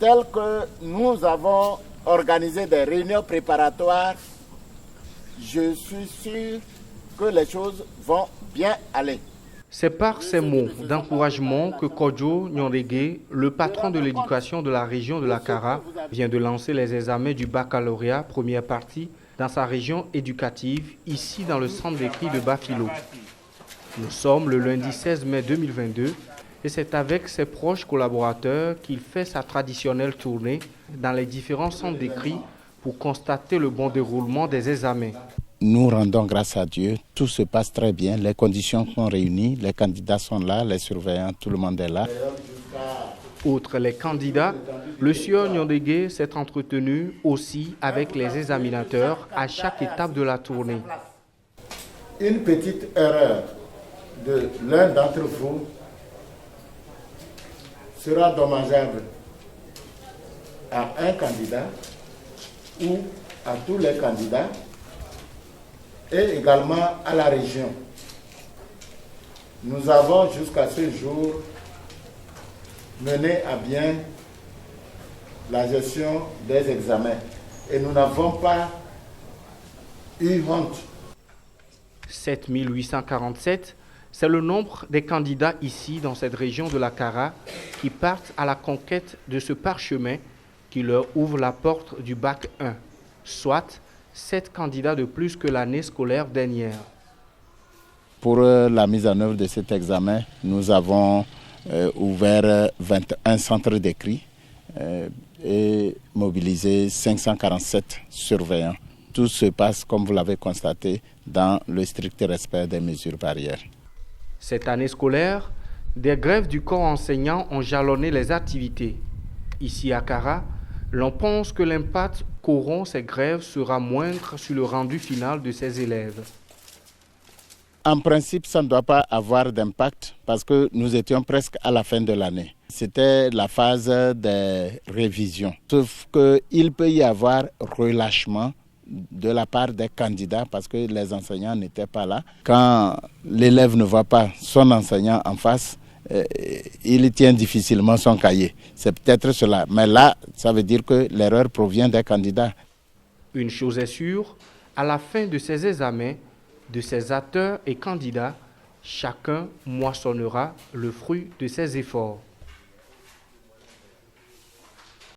Tel que nous avons organisé des réunions préparatoires, je suis sûr que les choses vont bien aller. C'est par ces mots d'encouragement que Kodjo Nyondégué, le patron de l'éducation de la région de la Kara, vient de lancer les examens du baccalauréat première partie dans sa région éducative, ici dans le centre d'écrit de Bafilo. Nous sommes le lundi 16 mai 2022 et c'est avec ses proches collaborateurs qu'il fait sa traditionnelle tournée dans les différents centres d'écrit pour constater le bon déroulement des examens. Nous rendons grâce à Dieu, tout se passe très bien, les conditions sont réunies, les candidats sont là, les surveillants, tout le monde est là. Outre les candidats, le sieur Nyondégué s'est entretenu aussi avec les examinateurs à chaque étape de la tournée. Une petite erreur de l'un d'entre vous sera dommageable à un candidat ou à tous les candidats et également à la région. Nous avons jusqu'à ce jour mené à bien la gestion des examens et nous n'avons pas eu honte. 7847, c'est le nombre des candidats ici dans cette région de la Kara qui partent à la conquête de ce parchemin qui leur ouvre la porte du bac 1, soit 7 candidats de plus que l'année scolaire dernière. Pour la mise en œuvre de cet examen, nous avons ouvert 21 centres d'écrit et mobilisé 547 surveillants. Tout se passe, comme vous l'avez constaté, dans le strict respect des mesures barrières. Cette année scolaire, des grèves du corps enseignant ont jalonné les activités. Ici à Kara, l'on pense que l'impact qu'auront ces grèves sera moindre sur le rendu final de ces élèves. En principe, ça ne doit pas avoir d'impact parce que nous étions presque à la fin de l'année. C'était la phase des révisions. Sauf qu'il peut y avoir relâchement de la part des candidats parce que les enseignants n'étaient pas là. Quand l'élève ne voit pas son enseignant en face, il tient difficilement son cahier. C'est peut-être cela. Mais là, ça veut dire que l'erreur provient des candidats. Une chose est sûre, à la fin de ces examens, de ces acteurs et candidats, chacun moissonnera le fruit de ses efforts.